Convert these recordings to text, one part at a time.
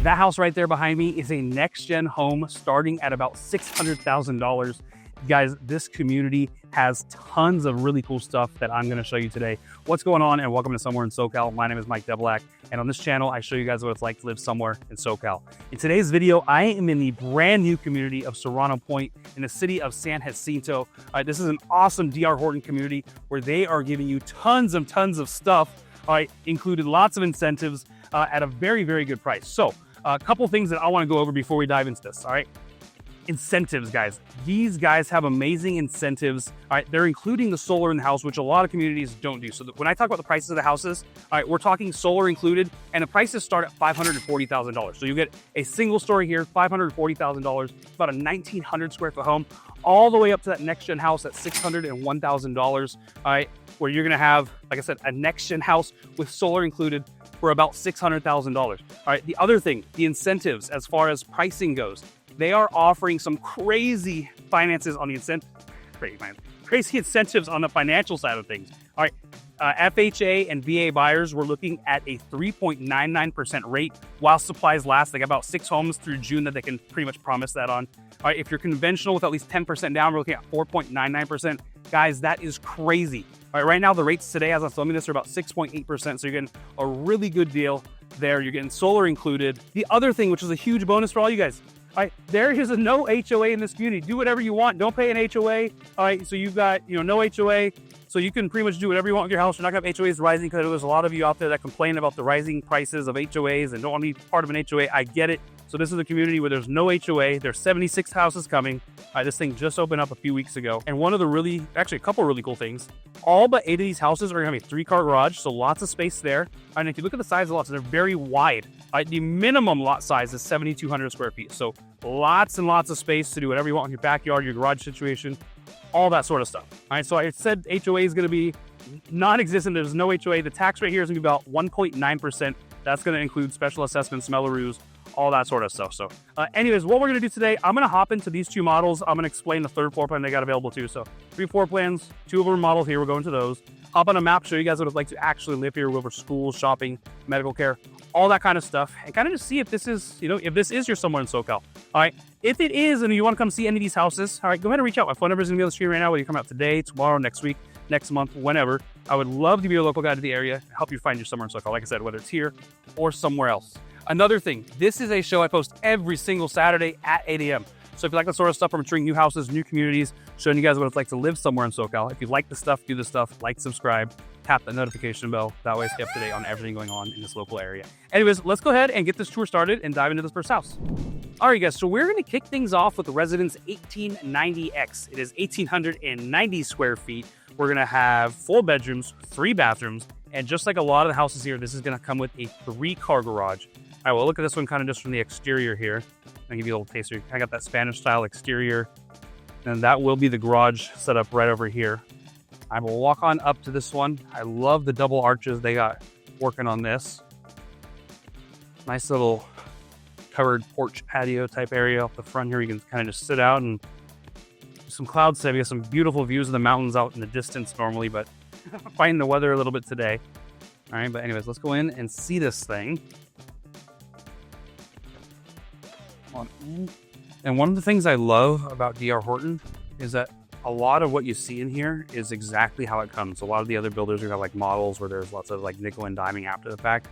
That house right there behind me is a next-gen home starting at about $600,000. Guys, this community has tons of really cool stuff that I'm going to show you today. What's going on, and welcome to Somewhere in SoCal. My name is Mike Devlak, and on this channel, I show you guys what it's like to live somewhere in SoCal. In today's video, I am in the brand new community of Serrano Pointe in the city of San Jacinto. This is an awesome DR Horton community where they are giving you tons of stuff, included lots of incentives at a very good price. So a couple things that I want to go over before we dive into this. All right. Incentives, guys. These guys have amazing incentives. All right, they're including the solar in the house, which a lot of communities don't do. So when I talk about the prices of the houses, all right, we're talking solar included, and the prices start at $540,000. So you get a single story here, $540,000, about a 1,900 square foot home, all the way up to that next gen house at $601,000. All right, where you're gonna have, like I said, a next gen house with solar included for about $600,000. All right, the other thing, the incentives as far as pricing goes. They are offering some crazy finances on the crazy incentives on the financial side of things. All right, FHA and VA buyers, we're looking at a 3.99% rate while supplies last. They got about 6 homes through June that they can pretty much promise that on. All right, if you're conventional with at least 10% down, we're looking at 4.99%. Guys, that is crazy. All right, right now the rates today, as I'm filming this, are about 6.8%. So you're getting a really good deal there. You're getting solar included. The other thing, which is a huge bonus for all you guys, all right, there is a no HOA in this community. Do whatever you want. Don't pay an HOA. All right, so you've got, no HOA. So you can pretty much do whatever you want with your house. You're not gonna have HOAs rising, because there's a lot of you out there that complain about the rising prices of HOAs and don't want to be part of an HOA. I get it. So this is a community where there's no HOA. There's 76 houses coming. This thing just opened up a few weeks ago. And one of the actually a couple really cool things, all but 8 of these houses are gonna have a 3-car garage, so lots of space there. And if you look at the size of the lots, they're very wide. The minimum lot size is 7,200 square feet. So lots and lots of space to do whatever you want in your backyard, your garage situation, all that sort of stuff. All right, so I said HOA is gonna be non-existent. There's no HOA. The tax rate here is gonna be about 1.9%. That's gonna include special assessments, Melloroos, all that sort of stuff. So anyways, what we're gonna do today, I'm gonna hop into these 2 models. I'm gonna explain the 3rd floor plan they got available too. So 3 floor plans, 2 of them are modeled here. We're going to those. Hop on a map, show you guys what it's like to actually live here, over school, shopping, medical care, all that kind of stuff, and kind of just see if this is, if this is your somewhere in SoCal. All right, if it is and you want to come see any of these houses, all right, go ahead and reach out. My phone number is gonna be on the screen right now, whether you come out today, tomorrow, next week, next month, whenever. I would love to be a local guide to the area, help you find your somewhere in SoCal, like I said, whether it's here or somewhere else. Another thing, this is a show I post every single Saturday at 8 a.m. So if you like that sort of stuff, I'm touring new houses, new communities, showing you guys what it's like to live somewhere in SoCal. If you like the stuff, do the stuff, like, subscribe, tap the notification bell. That way stay up to date on everything going on in this local area. Anyways, let's go ahead and get this tour started and dive into this first house. All right, guys, so we're gonna kick things off with the Residence 1890X. It is 1,890 square feet. We're gonna have 4 bedrooms, 3 bathrooms, and just like a lot of the houses here, this is gonna come with a 3-car garage. All right, well, look at this one kind of just from the exterior here. I'll give you a little taster. I got that Spanish style exterior, and that will be the garage set up right over here. I will walk on up to this one. I love the double arches they got working on this. Nice little covered porch patio type area up the front here. You can kind of just sit out and do some cloud stuff. You got some beautiful views of the mountains out in the distance normally, but fighting the weather a little bit today. All right, but anyways, let's go in and see this thing. And one of the things I love about DR Horton is that a lot of what you see in here is exactly how it comes. A lot of the other builders who have like models where there's lots of like nickel and diming after the fact.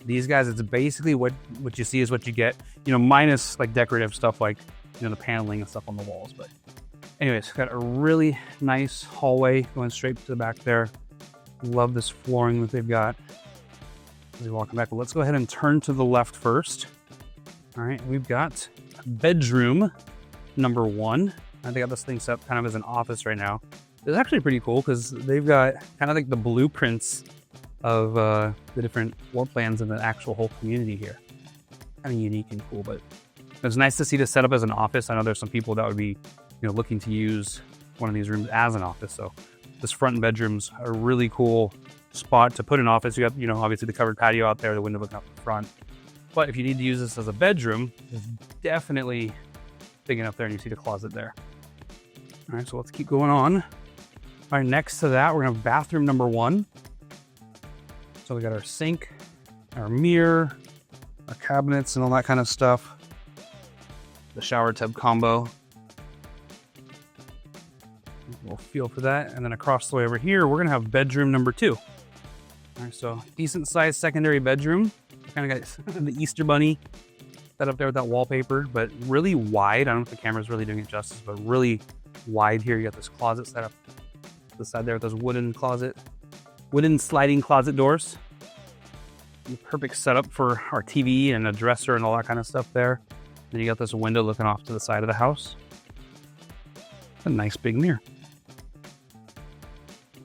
These guys, it's basically what you see is what you get, minus like decorative stuff like, the paneling and stuff on the walls. But anyways, got a really nice hallway going straight to the back there. Love this flooring that they've got. As we walk back, but let's go ahead and turn to the left first. All right, we've got bedroom number 1. I got this thing set up kind of as an office right now. It's actually pretty cool because they've got kind of like the blueprints of the different floor plans in the actual whole community here. Kind of unique and cool, but it's nice to see this set up as an office. I know there's some people that would be, looking to use one of these rooms as an office. So this front bedroom's a really cool spot to put an office. You got, obviously the covered patio out there, the window looking out the front. But if you need to use this as a bedroom, it's definitely big enough there, and you see the closet there. All right, so let's keep going on. All right, next to that, we're gonna have bathroom number 1. So we got our sink, our mirror, our cabinets and all that kind of stuff. The shower tub combo. We'll feel for that. And then across the way over here, we're gonna have bedroom number 2. All right, so decent sized secondary bedroom. Kind of got the Easter Bunny set up there with that wallpaper, but really wide. I don't know if the camera's really doing it justice, but really wide here. You got this closet set up to the side there with those wooden sliding closet doors. The perfect setup for our TV and a dresser and all that kind of stuff there. Then you got this window looking off to the side of the house. A nice big mirror.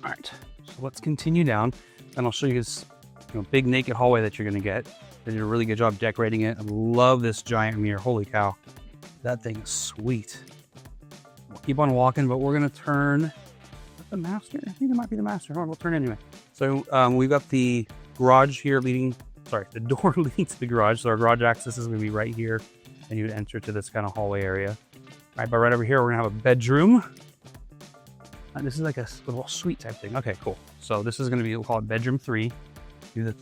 All right, so let's continue down, and I'll show you this big naked hallway that you're gonna get. They did a really good job decorating it. I love this giant mirror. Holy cow, that thing is sweet. We'll keep on walking, but we're gonna turn. Is that the master? I think it might be the master. Hold on, we'll turn anyway. So we've got the garage here the door leading to the garage. So our garage access is gonna be right here, and you would enter to this kind of hallway area. All right, but right over here, we're gonna have a bedroom. And this is like a little suite type thing. Okay, cool. So this is gonna be, we'll call it bedroom 3. Do the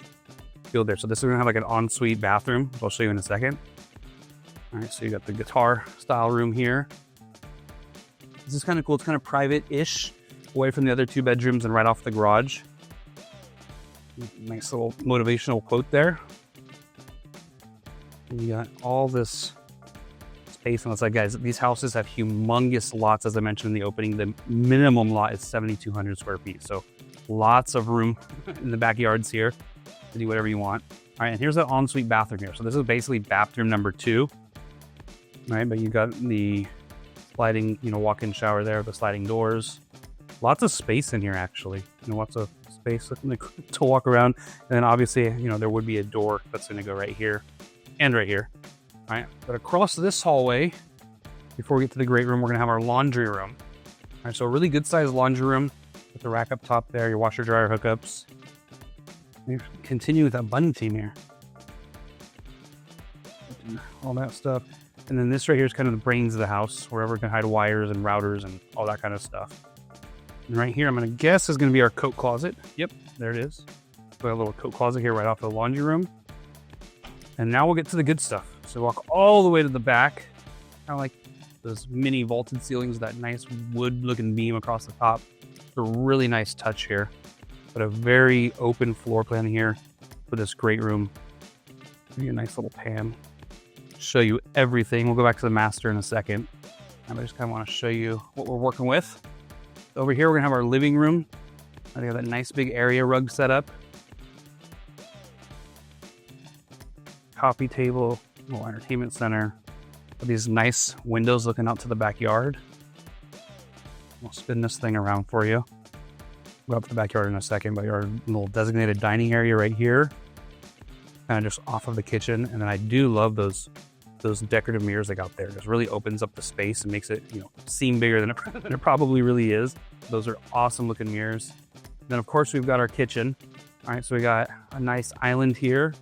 field there. So this is gonna have like an ensuite bathroom, which I'll show you in a second. All right, so you got the guitar style room here. This is kind of cool. It's kind of private-ish, away from the other 2 bedrooms and right off the garage. Nice little motivational quote there. And you got all this space on the side. Guys, these houses have humongous lots. As I mentioned in the opening, the minimum lot is 7,200 square feet. So lots of room in the backyards here to do whatever you want. All right, and here's the ensuite bathroom here. So this is basically bathroom number 2. All right, but you got the sliding, walk-in shower there, the sliding doors. Lots of space in here, actually. Lots of space to walk around. And then obviously, there would be a door that's going to go right here and right here. All right, but across this hallway, before we get to the great room, we're going to have our laundry room. All right, so a really good sized laundry room with the rack up top there, your washer dryer hookups. Continue with that bunny theme here. All that stuff. And then this right here is kind of the brains of the house, wherever we can hide wires and routers and all that kind of stuff. And right here, I'm going to guess is going to be our coat closet. Yep, there it is. We have a little coat closet here right off the laundry room. And now we'll get to the good stuff. So walk all the way to the back. Kind of like those mini vaulted ceilings, that nice wood looking beam across the top. It's a really nice touch here. But a very open floor plan here for this great room. Give you a nice little pan. Show you everything. We'll go back to the master in a second. I just kind of want to show you what we're working with. Over here, we're gonna have our living room. I got that nice big area rug set up. Coffee table, little entertainment center. With these nice windows looking out to the backyard. We'll spin this thing around for you. We'll go up to the backyard in a second, but your little designated dining area right here. Kind of just off of the kitchen. And then I do love those decorative mirrors they got there. It just really opens up the space and makes it, seem bigger than it probably really is. Those are awesome looking mirrors. Then of course we've got our kitchen. All right, so we got a nice island here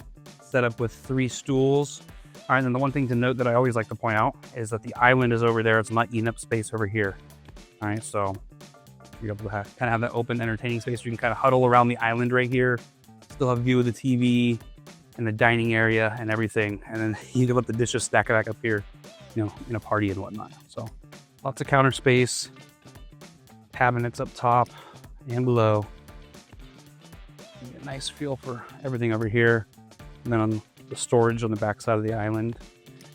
set up with 3 stools. All right, and then the one thing to note that I always like to point out is that the island is over there. It's not eating up space over here. All right, so you're able to kind of have that open entertaining space. You can kind of huddle around the island right here. Still have a view of the TV and the dining area and everything. And then you can let the dishes stack back up here, in a party and whatnot. So lots of counter space, cabinets up top and below. You get a nice feel for everything over here. And then on the storage on the back side of the island.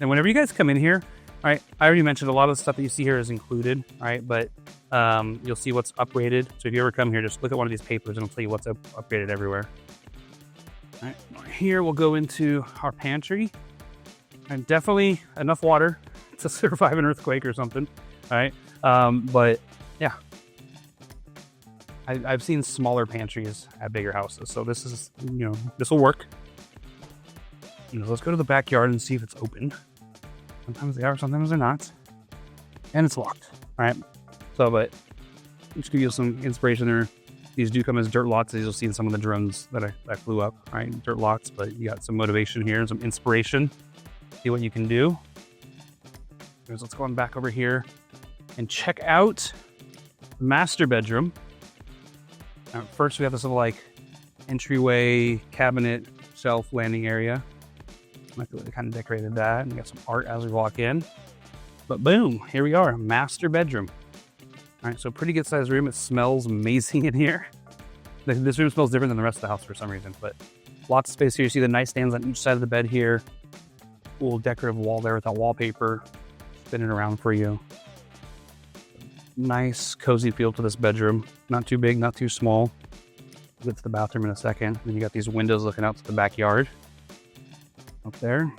And whenever you guys come in here, all right, I already mentioned a lot of the stuff that you see here is included, all right, but you'll see what's upgraded. So if you ever come here, just look at one of these papers and it'll tell you what's upgraded everywhere. All right, here we'll go into our pantry. And definitely enough water to survive an earthquake or something, all right? But yeah, I've seen smaller pantries at bigger houses. So this is, this will work. Let's go to the backyard and see if it's open. Sometimes they are, sometimes they're not. And it's locked, all right? So, but just give you some inspiration there. These do come as dirt lots, as you'll see in some of the drones that I flew up, all right? Dirt lots, but you got some motivation here, some inspiration. See what you can do. Let's go on back over here and check out the master bedroom. First, we have this little entryway, cabinet, shelf, landing area. They kind of decorated that, and you got some art as we walk in. But boom, here we are, master bedroom. All right, so pretty good sized room. It smells amazing in here. This room smells different than the rest of the house for some reason, but lots of space here. You see the nightstands on each side of the bed here. Cool decorative wall there with that wallpaper. Spin it around for you. Nice cozy feel to this bedroom. Not too big, not too small. We'll get to the bathroom in a second. Then you got these windows looking out to the backyard. Up there.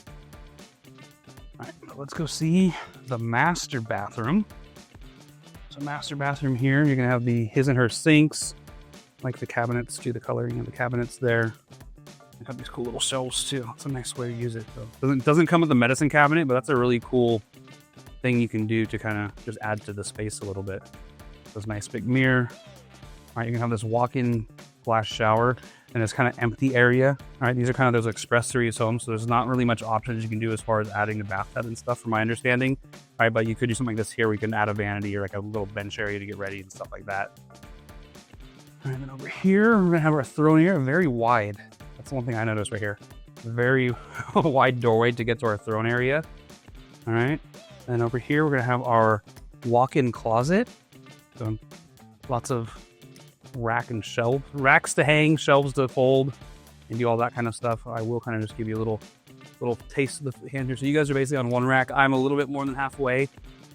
All right, let's go see the master bathroom. So master bathroom here, you're gonna have the his and her sinks, like the cabinets, do the coloring of the cabinets there. They have these cool little shelves too. It's a nice way to use it though. Doesn't come with the medicine cabinet, but that's a really cool thing you can do to kind of just add to the space a little bit. This nice big mirror. All right, you can have this walk-in glass shower and this kind of empty area. All right, these are kind of those express series homes, so there's not really much options you can do as far as adding the bathtub and stuff from my understanding. All right, but you could do something like this here where you can add a vanity or like a little bench area to get ready and stuff like that. All right, and then over here, we're gonna have our throne area, very wide. That's the one thing I noticed right here. Very wide doorway to get to our throne area. All right, and over here, we're gonna have our walk-in closet. So lots of racks to hang, shelves to fold, and do all that kind of stuff. I will kind of just give you a little taste of the hand here. So you guys are basically on one rack. I'm a little bit more than halfway. All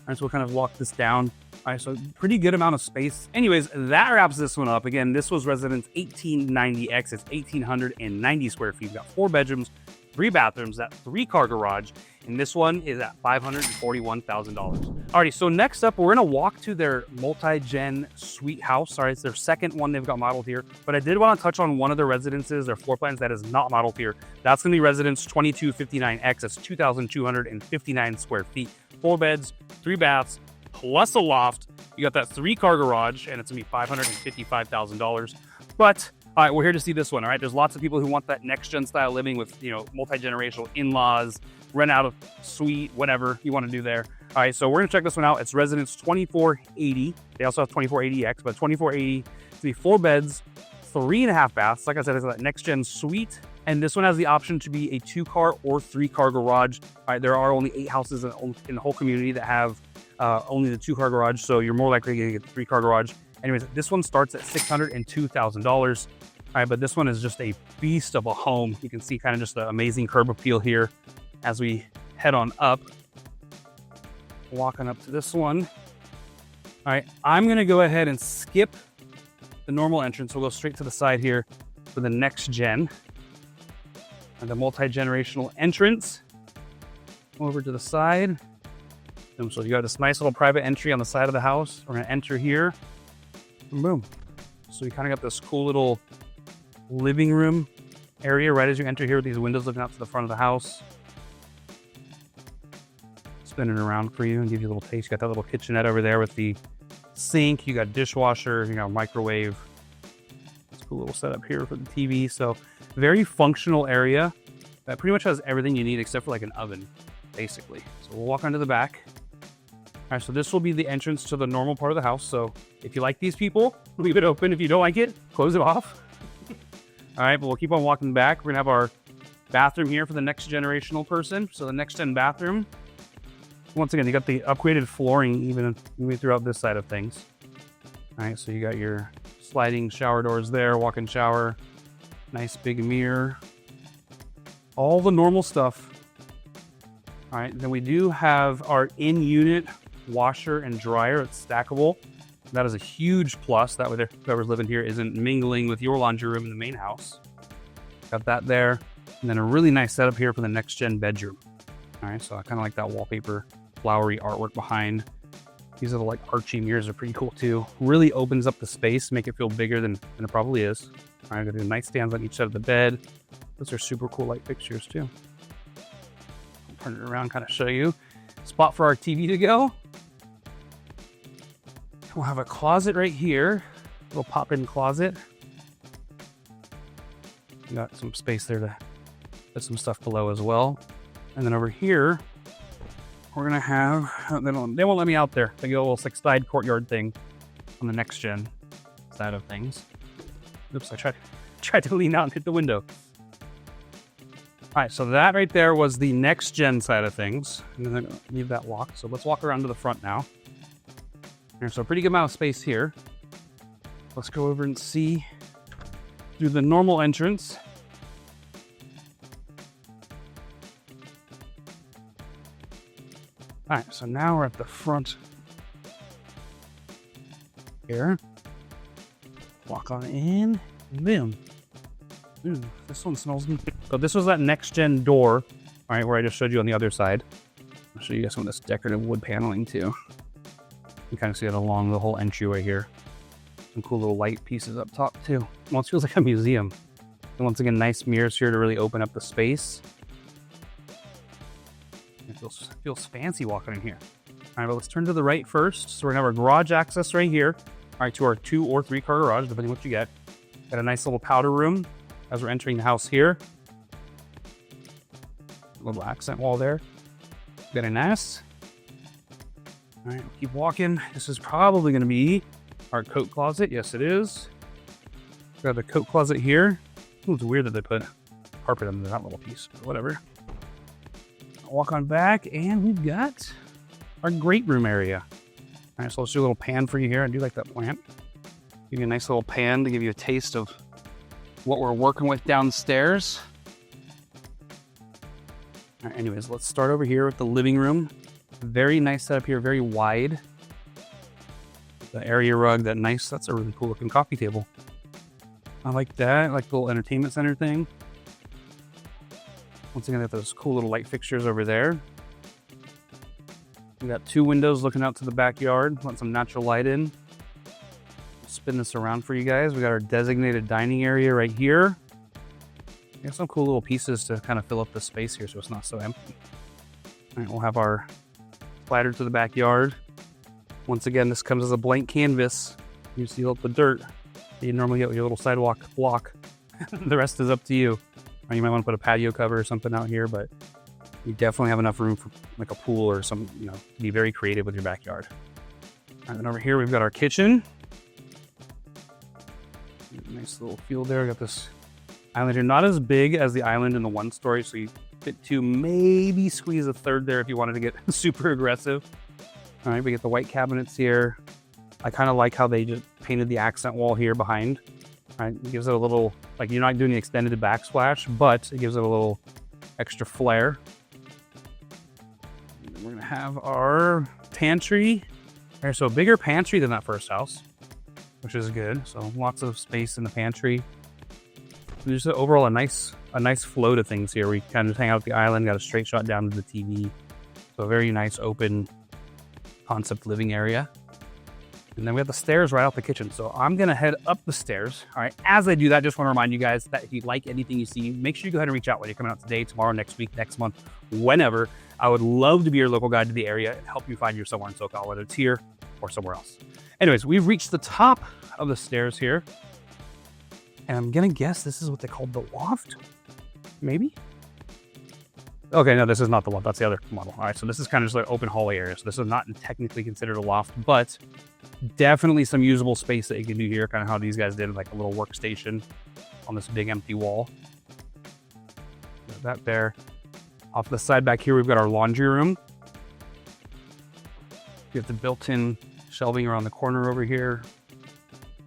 right, so we'll kind of walk this down. All right, so pretty good amount of space. Anyways, that wraps this one up. Again, this was residence 1890X. It's 1,890 square feet. We've got 4 bedrooms, 3 bathrooms, that 3-car garage, and this one is at $541,000. Alrighty, so next up, we're gonna walk to their multi-gen suite house. Sorry, it's their second one they've got modeled here, but I did want to touch on one of their residences, their floor plans that is not modeled here. That's gonna be residence 2259X. It's 2,259 square feet, 4 beds, 3 baths, plus a loft. You got that 3-car garage, and it's gonna be $555,000. But all right, we're here to see this one. All right, there's lots of people who want that next-gen style living with, multi-generational in-laws, rent out a suite, whatever you want to do there. All right, so we're gonna check this one out. It's residence 2480. They also have 2480X, but 2480, it's gonna be 4 beds, 3.5 baths. Like I said, it's that next-gen suite. And this one has the option to be a 2-car or 3-car garage. All right, there are only 8 houses in the whole community that have only the 2-car garage, so you're more likely to get the 3-car garage. Anyways, this one starts at $602,000. All right, but this one is just a beast of a home. You can see kind of just the amazing curb appeal here as we head on up. Walking up to this one. All right, I'm gonna go ahead and skip the normal entrance. We'll go straight to the side here for the next gen. And the multi-generational entrance. Over to the side. And so you got this nice little private entry on the side of the house. We're gonna enter here. And boom. So you kind of got this cool little living room area right as you enter here with these windows looking out to the front of the house. Spin it around for you and give you a little taste. You got that little kitchenette over there with the sink. You got dishwasher, you got a microwave. It's a cool little setup here for the TV. So very functional area that pretty much has everything you need except for like an oven, basically. So we'll walk onto the back. All right, so this will be the entrance to the normal part of the house. So if you like these people, leave it open. If you don't like it, close it off. All right, but we'll keep on walking back. We're gonna have our bathroom here for the next generational person. So the next gen bathroom. Once again, you got the upgraded flooring even throughout this side of things. All right, so you got your sliding shower doors there, walk-in shower, nice big mirror, all the normal stuff. All right, then we do have our in-unit washer and dryer. It's stackable. That is a huge plus. That way whoever's living here isn't mingling with your laundry room in the main house. Got that there. And then a really nice setup here for the next gen bedroom. All right, so I kind of like that wallpaper, flowery artwork behind. These little like archy mirrors are pretty cool too. Really opens up the space, make it feel bigger than it probably is. All right, got the nightstands on each side of the bed. Those are super cool light fixtures too. I'll turn it around, kind of show you. Spot for our TV to go. We'll have a closet right here, little pop-in closet. Got some space there to put some stuff below as well. And then over here, we're gonna have, they won't let me out there. They go a little like side courtyard thing on the next gen side of things. Oops, I tried to lean out and hit the window. All right, so that right there was the next gen side of things. And then I'm gonna leave that locked. So let's walk around to the front now. There's a pretty good amount of space here. Let's go over and see through the normal entrance. All right, so now we're at the front here. Walk on in, boom. Ooh, this one smells good. So this was that next gen door, all right, where I just showed you on the other side. I'll show you guys some of this decorative wood paneling too. You kind of see it along the whole entryway here. Some cool little light pieces up top too. Almost feels like a museum. And once again, nice mirrors here to really open up the space. It feels fancy walking in here. All right, but let's turn to the right first. So we're gonna have our garage access right here. All right, to our 2 or 3 car garage, depending on what you get. Got a nice little powder room as we're entering the house here. A little accent wall there. Got a nice. All right, we'll keep walking. This is probably gonna be our coat closet. Yes, it is. Got the coat closet here. Ooh, it's weird that they put carpet under that little piece, but whatever. Walk on back, and we've got our great room area. All right, so let's do a little pan for you here. I do like that plant. Give you a nice little pan to give you a taste of what we're working with downstairs. All right, anyways, let's start over here with the living room. Very nice setup here, very wide. The area rug, that's a really cool looking coffee table. I like that. I like the little entertainment center thing. Once again, I got those cool little light fixtures over there. We got 2 windows looking out to the backyard. Let some natural light in. Spin this around for you guys. We got our designated dining area right here. We got some cool little pieces to kind of fill up the space here so it's not so empty. All right, we'll have our ladder to the backyard. Once again, this comes as a blank canvas. You seal up the dirt that you normally get with your little sidewalk block. The rest is up to you. Or you might want to put a patio cover or something out here, but you definitely have enough room for like a pool or some, to be very creative with your backyard. And then over here, we've got our kitchen. Nice little field there. Got this island here, not as big as the island in the 1-story, so you fit 2, maybe squeeze a 3rd there if you wanted to get super aggressive. All right, we get the white cabinets here. I kind of like how they just painted the accent wall here behind. All right, it gives it a little, like you're not doing the extended backsplash, but it gives it a little extra flair. And then we're gonna have our pantry. All right, so a bigger pantry than that first house, which is good. So lots of space in the pantry. There's overall a nice flow to things here. We kind of hang out at the island, got a straight shot down to the TV. So a very nice open concept living area. And then we have the stairs right out the kitchen. So I'm gonna head up the stairs. All right, as I do that, just wanna remind you guys that if you like anything you see, make sure you go ahead and reach out whether you're coming out today, tomorrow, next week, next month, whenever. I would love to be your local guide to the area and help you find your somewhere in SoCal, whether it's here or somewhere else. Anyways, we've reached the top of the stairs here. And I'm gonna guess this is what they called the loft, maybe? Okay, no, this is not the loft, that's the other model. All right, so this is kind of just like open hallway area. So this is not technically considered a loft, but definitely some usable space that you can do here, kind of how these guys did, like a little workstation on this big empty wall. Got that there. Off the side back here, we've got our laundry room. We have the built-in shelving around the corner over here.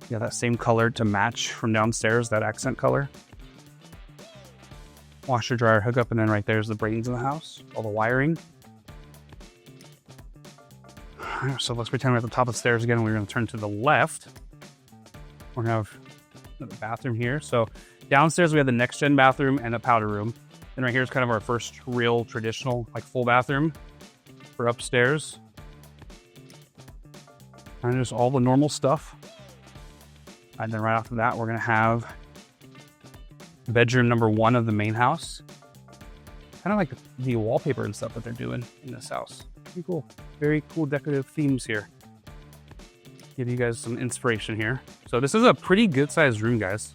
Yeah, that same color to match from downstairs, that accent color. Washer dryer hookup, and then right there's the brains of the house, all the wiring. So let's pretend we're at the top of the stairs again. We're going to turn to the left. We're going to have the bathroom here. So downstairs we have the next gen bathroom and a powder room. And right here is kind of our first real traditional, like full bathroom for upstairs. And just all the normal stuff. And then right after that, we're going to have bedroom number 1 of the main house. Kind of like the wallpaper and stuff that they're doing in this house. Pretty cool. Very cool decorative themes here. Give you guys some inspiration here. So this is a pretty good sized room, guys.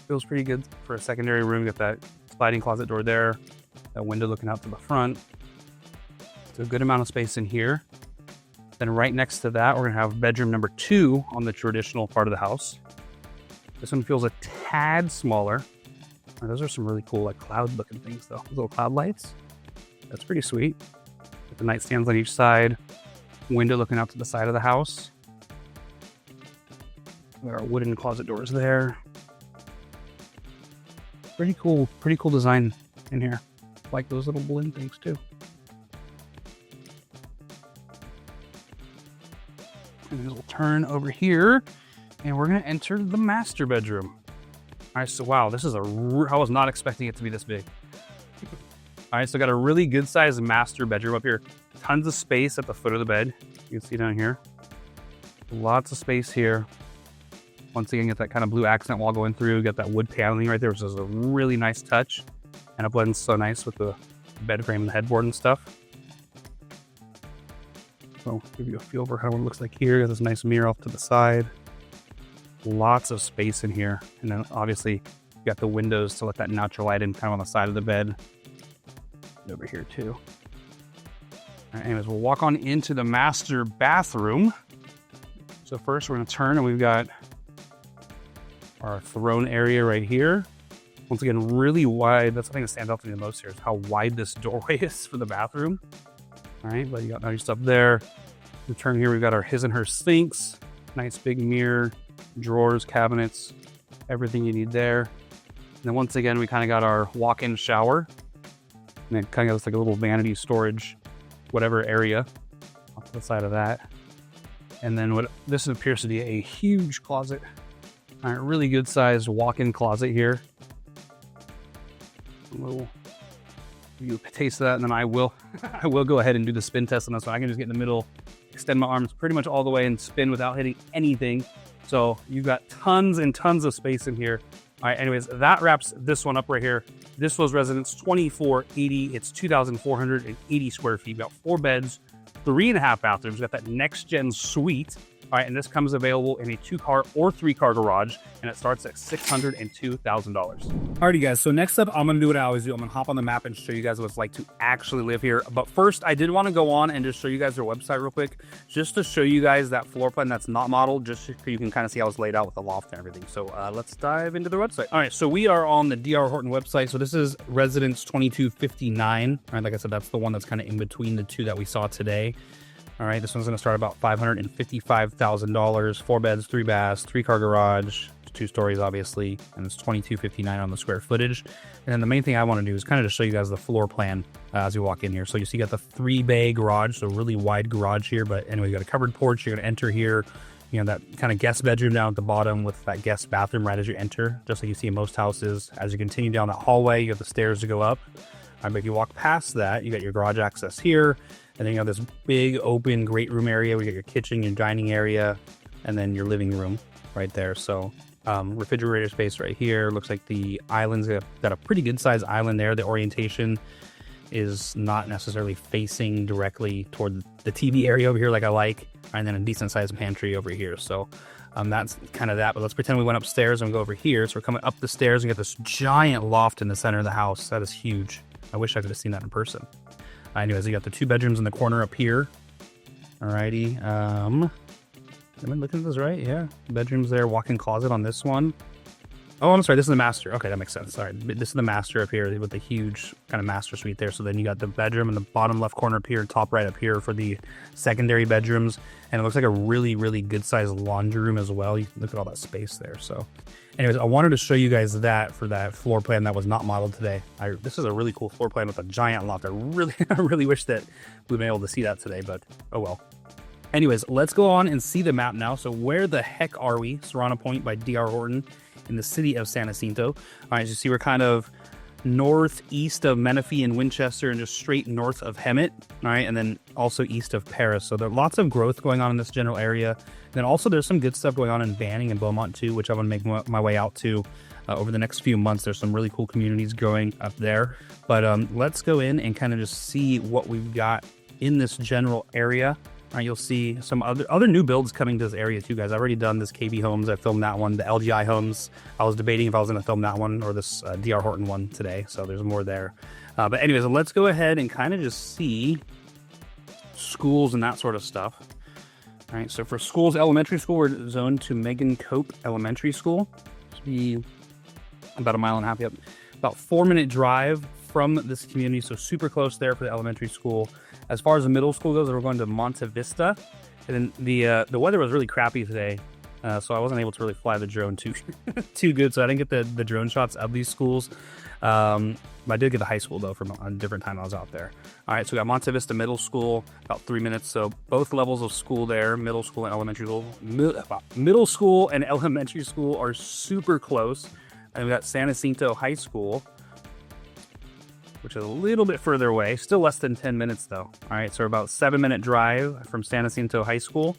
Feels pretty good for a secondary room. Got that sliding closet door there. That window looking out to the front. So a good amount of space in here. Then right next to that, we're gonna have bedroom number 2 on the traditional part of the house. This one feels a tad smaller. Those are some really cool, like cloud looking things though. Those little cloud lights. That's pretty sweet. With the nightstands on each side. Window looking out to the side of the house. There are wooden closet doors there. Pretty cool design in here. Like those little blend things too. And we'll turn over here and we're gonna enter the master bedroom. All right, so wow, this is I was not expecting it to be this big. All right, so got a really good sized master bedroom up here. Tons of space at the foot of the bed. You can see down here. Lots of space here. Once again, get that kind of blue accent wall going through. Got that wood paneling right there, which is a really nice touch. And it blends so nice with the bed frame and the headboard and stuff. So give you a feel for how it looks like here. Got this nice mirror off to the side. Lots of space in here. And then obviously you got the windows to let that natural light in kind of on the side of the bed. And over here too. All right, anyways, we'll walk on into the master bathroom. So first we're gonna turn and we've got our throne area right here. Once again, really wide. That's the thing that stands out to me the most here is how wide this doorway is for the bathroom. All right, but you got nice stuff there. We turn here, we've got our his and her sinks. Nice big mirror, drawers, cabinets, everything you need there. And then once again, we kind of got our walk-in shower. And it kind of looks like a little vanity storage, whatever area off to the side of that. And then this appears to be a huge closet. All right, really good sized walk-in closet here. We'll give you a taste of that, and then I will go ahead and do the spin test on this one. I can just get in the middle, extend my arms pretty much all the way and spin without hitting anything. So you've got tons and tons of space in here. All right, anyways, that wraps this one up right here. This was residence 2480. It's 2,480 square feet, about 4 beds, 3.5 bathrooms. Got that next gen suite. All right, and this comes available in a 2-car or 3-car garage, and it starts at $602,000. Alrighty, guys, so next up, I'm gonna do what I always do. I'm gonna hop on the map and show you guys what it's like to actually live here. But first, I did wanna go on and just show you guys their website real quick, just to show you guys that floor plan that's not modeled, just so you can kind of see how it's laid out with the loft and everything. So let's dive into their website. All right, so we are on the DR Horton website. So this is residence 2259. All right, like I said, that's the one that's kind of in between the two that we saw today. All right, this one's gonna start about $555,000, 4 beds, 3 baths, 3-car garage, 2 stories, obviously, and it's $22.59 on the square footage. And then the main thing I wanna do is kind of just show you guys the floor plan as you walk in here. So you see you got the 3-bay garage, so really wide garage here, but anyway, you got a covered porch. You're gonna enter here, you know, that kind of guest bedroom down at the bottom with that guest bathroom right as you enter, just like you see in most houses. As you continue down that hallway, you have the stairs to go up. But if you walk past that, you got your garage access here. And then you have this big open great room area. We got your kitchen, your dining area, and then your living room right there. So refrigerator space right here. Looks like the island's got a pretty good sized island there. The orientation is not necessarily facing directly toward the TV area over here like I like. And then a decent sized pantry over here. So that's kind of that. But let's pretend we went upstairs and go over here. So we're coming up the stairs and get this giant loft in the center of the house. That is huge. I wish I could have seen that in person. Anyways, you got the 2 bedrooms in the corner up here. Alrighty. Am I looking at this right? Yeah. Bedrooms there, walk-in closet on this one. Oh, I'm sorry, this is the master. Okay, that makes sense. Sorry, this is the master up here with the huge kind of master suite there. So then you got the bedroom in the bottom left corner up here, top right up here for the secondary bedrooms. And it looks like a really, really good sized laundry room as well. You look at all that space there. So anyways, I wanted to show you guys that for that floor plan that was not modeled today. This is a really cool floor plan with a giant loft. I really wish that we'd been able to see that today, but oh well. Anyways, let's go on and see the map now. So where the heck are we? Serrano Pointe by DR Horton in the city of San Jacinto. All right, as you see, we're kind of northeast of Menifee and Winchester and just straight north of Hemet. All right, and then also east of Paris. So there are lots of growth going on in this general area. And then also there's some good stuff going on in Banning and Beaumont too, which I'm gonna make my way out to over the next few months. There's some really cool communities growing up there. But let's go in and kind of just see what we've got in this general area. You'll see some other new builds coming to this area too, guys. I've already done this KB Homes. I filmed that one. The LGI Homes, I was debating if I was going to film that one or this DR Horton one today. So there's more there. But anyways, let's go ahead and kind of just see schools and that sort of stuff. All right, so for schools, elementary school, we're zoned to Megan Cope Elementary School. This be about 1.5 miles. Yep. about 4-minute drive from this community, so super close there for the elementary school. As far as the middle school goes, we're going to Monte Vista, and then the weather was really crappy today, so I wasn't able to really fly the drone too good, so I didn't get the drone shots of these schools. But I did get the high school though from a different time I was out there. All right, so we got Monte Vista Middle School, about 3 minutes. So both levels of school there, middle school and elementary school. Middle school and elementary school are super close. And we got San Jacinto High School, which is a little bit further away, still less than 10 minutes though. All right, so about 7-minute drive from San Jacinto High School.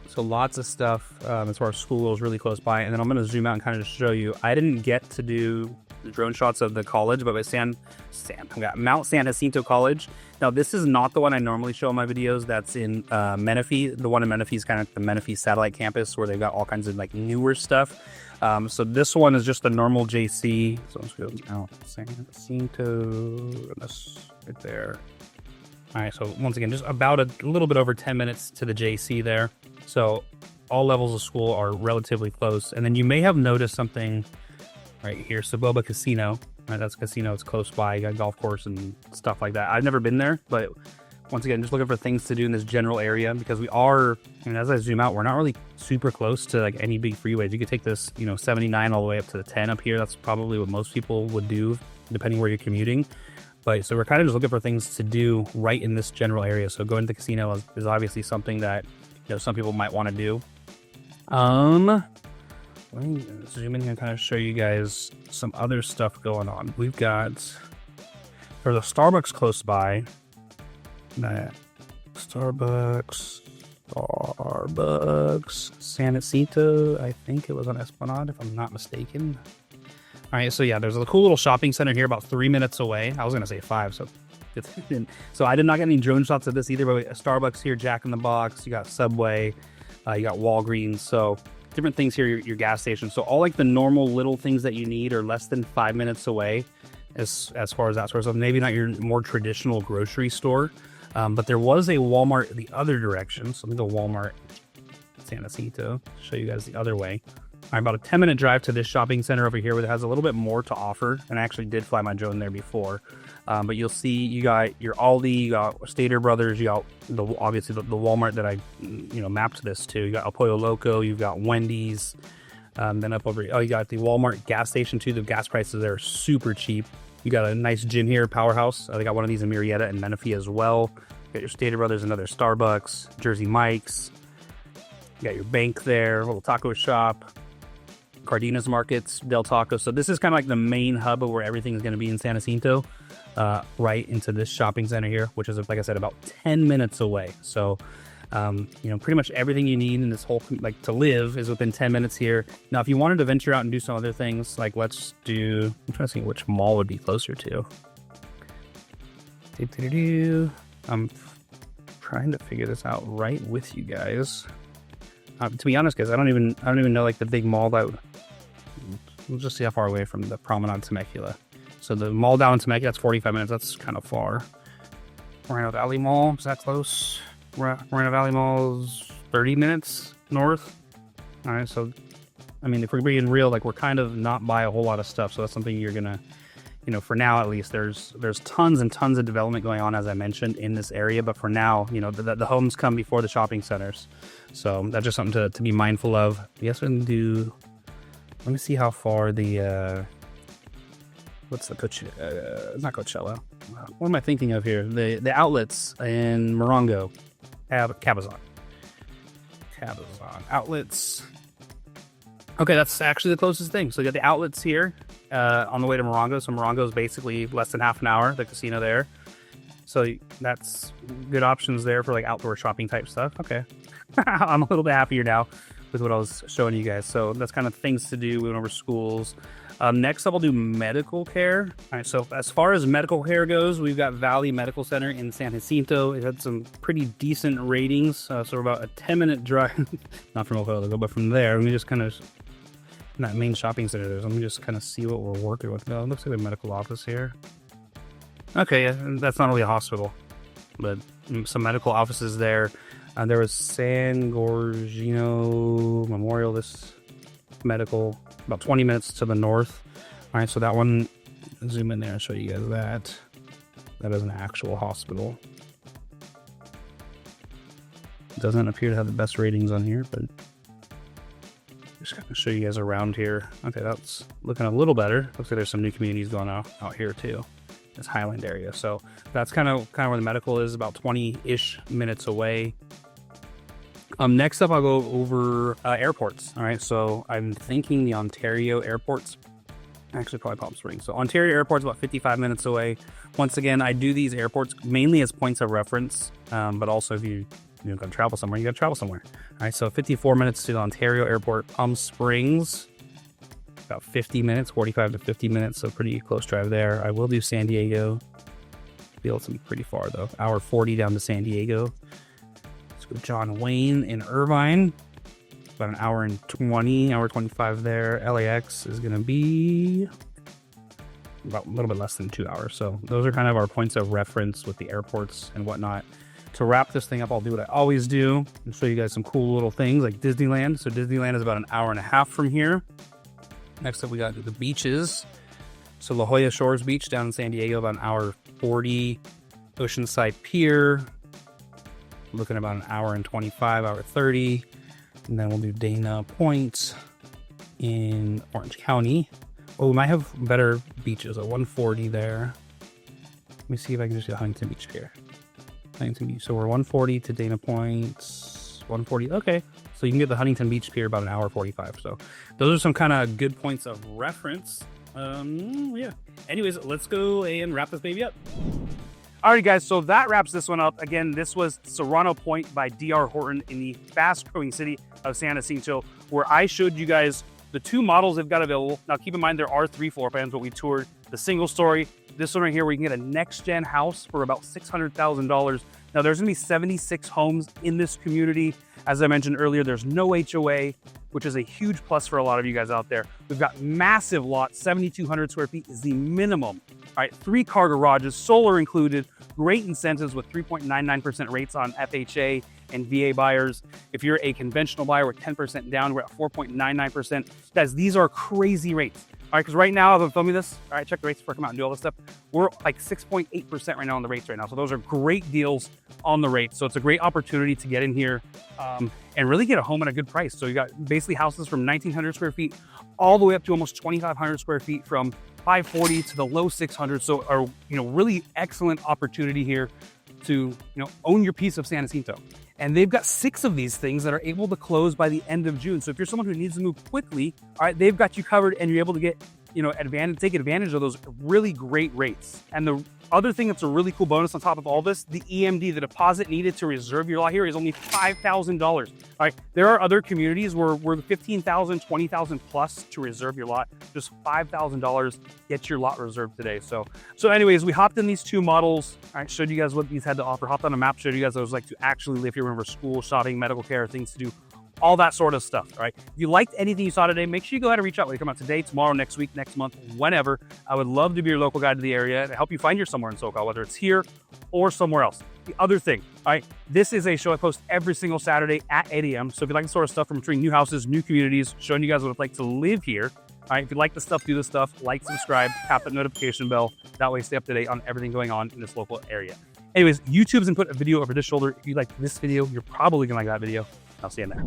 So lots of stuff as far as school goes, really close by. And then I'm going to zoom out and kind of just show you. I didn't get to do the drone shots of the college, but by I got Mount San Jacinto College. Now this is not the one I normally show in my videos. That's in Menifee. The one in Menifee is kind of the Menifee satellite campus where they've got all kinds of like newer stuff. So this one is just a normal JC. So let's go Mount San Jacinto. That's right there. All right, so once again, just about a little bit over 10 minutes to the JC there. So all levels of school are relatively close. And then you may have noticed something right here, Saboba Casino. Right, that's a casino. It's close by. You got a golf course and stuff like that. I've never been there, but once again, just looking for things to do in this general area because we are, as I zoom out, we're not really super close to like any big freeways. You could take this, 79 all the way up to the 10 up here. That's probably what most people would do, depending where you're commuting. But so we're kind of just looking for things to do right in this general area. So going to the casino is obviously something that some people might want to do. Let me zoom in here and kind of show you guys some other stuff going on. We've got, there's a Starbucks close by. Starbucks, San Jacinto. I think it was on Esplanade, if I'm not mistaken. All right, so yeah, there's a cool little shopping center here about 3 minutes away. I was gonna say 5, so so I did not get any drone shots of this either, but a Starbucks here, Jack in the Box, you got Subway, you got Walgreens, so different things here, your gas station. So all like the normal little things that you need are less than 5 minutes away as far as that sort of stuff. Maybe not your more traditional grocery store, but there was a Walmart the other direction. So let me go Walmart San Jacinto, show you guys the other way. All right, about a 10-minute drive to this shopping center over here, where it has a little bit more to offer. And I actually did fly my drone there before. But you'll see you got your Aldi, you got Stater Brothers, you got obviously the Walmart that I mapped this to. You got El Pollo Loco, you've got Wendy's. Then up over, you got the Walmart gas station too. The gas prices there are super cheap. You got a nice gym here, Powerhouse. They got one of these in Murrieta and Menifee as well. You got your Stater Brothers, another Starbucks, Jersey Mike's. You got your bank there, a little taco shop. Cardenas Markets, Del Taco. So this is kind of like the main hub of where everything is going to be in San Jacinto, right into this shopping center here, which is, like I said, about 10 minutes away. So, pretty much everything you need in this whole, like to live, is within 10 minutes here. Now, if you wanted to venture out and do some other things, like I'm trying to see which mall would be closer to. I'm trying to figure this out right with you guys. To be honest, guys, I don't even know like the big mall that. We'll just see how far away from the Promenade Temecula. So the mall down in Temecula, that's 45 minutes. That's kind of far. Moreno Valley Mall, is that close? Moreno Valley Mall is 30 minutes north. All right, so I mean, if we're being real, like we're kind of not by a whole lot of stuff. So that's something you're gonna, for now at least, there's tons and tons of development going on, as I mentioned, in this area. But for now, the homes come before the shopping centers. So that's just something to be mindful of. Yes, we can do. Let me see how far the what's the not Coachella. What am I thinking of here? The outlets in Morongo, Cabazon outlets. Okay, that's actually the closest thing. So you got the outlets here on the way to Morongo. So Morongo is basically less than half an hour. The casino there. So that's good options there for like outdoor shopping type stuff. Okay, I'm a little bit happier now with what I was showing you guys. So that's kind of things to do. We went over schools. Next up, I'll do medical care. All right, so as far as medical care goes, we've got Valley Medical Center in San Jacinto. It had some pretty decent ratings. So we're about a 10-minute drive, not from El Pollo, but from there. Let me just kind of, in that main shopping center there, let me just kind of see what we're working with. It looks like a medical office here. Okay, yeah, that's not really a hospital, but some medical offices there. There was San Gorgino Memorial, this medical, about 20 minutes to the north. All right, so that one, zoom in there and show you guys that. That is an actual hospital. Doesn't appear to have the best ratings on here, but just gonna show you guys around here. Okay, that's looking a little better. Looks like there's some new communities going out here too. This Highland area. So that's kind of where the medical is, about 20-ish minutes away. Next up, I'll go over airports. All right, so I'm thinking the Ontario airports. Actually, probably Palm Springs. So Ontario airport's about 55 minutes away. Once again, I do these airports mainly as points of reference, but also if you're going to travel somewhere, you got to travel somewhere. All right, so 54 minutes to the Ontario airport. Palm Springs, about 50 minutes, 45 to 50 minutes, so pretty close drive there. I will do San Diego. Feel it's pretty far though. Hour 40 down to San Diego. Let's go John Wayne in Irvine. About an hour and 20, hour 25 there. LAX is going to be about a little bit less than 2 hours. So those are kind of our points of reference with the airports and whatnot. To wrap this thing up, I'll do what I always do and show you guys some cool little things like Disneyland. So Disneyland is about an hour and a half from here. Next up, we got the beaches. So La Jolla Shores Beach down in San Diego, about an hour 40. Oceanside Pier, looking about an hour and 25, hour 30. And then we'll do Dana Point in Orange County. Oh, we might have better beaches. A 140 there. Let me see if I can just do Huntington Beach Pier. Huntington Beach. So we're 140 to Dana Point. 140. Okay. So you can get the Huntington Beach Pier about an hour 45. So those are some kind of good points of reference. Yeah. Anyways, let's go and wrap this baby up. Alrighty guys, so that wraps this one up. Again, this was Serrano Pointe by DR Horton in the fast-growing city of San Jacinto, where I showed you guys the two models they've got available. Now keep in mind there are 3 floor plans, but we toured the single story. This one right here where you can get a next-gen house for about $600,000. Now there's gonna be 76 homes in this community. As I mentioned earlier, there's no HOA, which is a huge plus for a lot of you guys out there. We've got massive lots, 7,200 square feet is the minimum. All right, 3 car garages, solar included, great incentives with 3.99% rates on FHA and VA buyers. If you're a conventional buyer, we're 10% down, we're at 4.99%. Guys, these are crazy rates. All right, because right now, as I'm filming this, all right, check the rates before I come out and do all this stuff. We're like 6.8% right now on the rates right now. So those are great deals on the rates. So it's a great opportunity to get in here and really get a home at a good price. So you got basically houses from 1,900 square feet all the way up to almost 2,500 square feet, from 540 to the low 600. So are, really excellent opportunity here to, own your piece of San Jacinto. And they've got 6 of these things that are able to close by the end of June. So if you're someone who needs to move quickly, all right, they've got you covered and you're able to get, take advantage of those really great rates. And the other thing that's a really cool bonus on top of all this, the EMD, the deposit needed to reserve your lot here is only $5,000. All right, there are other communities where we're $15,000, $20,000 plus to reserve your lot. Just $5,000, get your lot reserved today. So anyways, we hopped in these 2 models. All right, showed you guys what these had to offer. Hopped on a map, showed you guys what it was like to actually live here. Remember, school, shopping, medical care, things to do, all that sort of stuff. All right, if you liked anything you saw today, make sure you go ahead and reach out. Whether you come out today, tomorrow, next week, next month, whenever. I would love to be your local guide to the area to help you find your somewhere in SoCal, whether it's here or somewhere else. The other thing, all right, this is a show I post every single Saturday at 8 a.m. So if you like the sort of stuff from between new houses, new communities, showing you guys what it's like to live here. All right, if you like the stuff, do the stuff, like, subscribe, tap that notification bell. That way, stay up to date on everything going on in this local area. Anyways, YouTube's input a video over this shoulder. If you like this video, you're probably gonna like that video. I'll see you in there.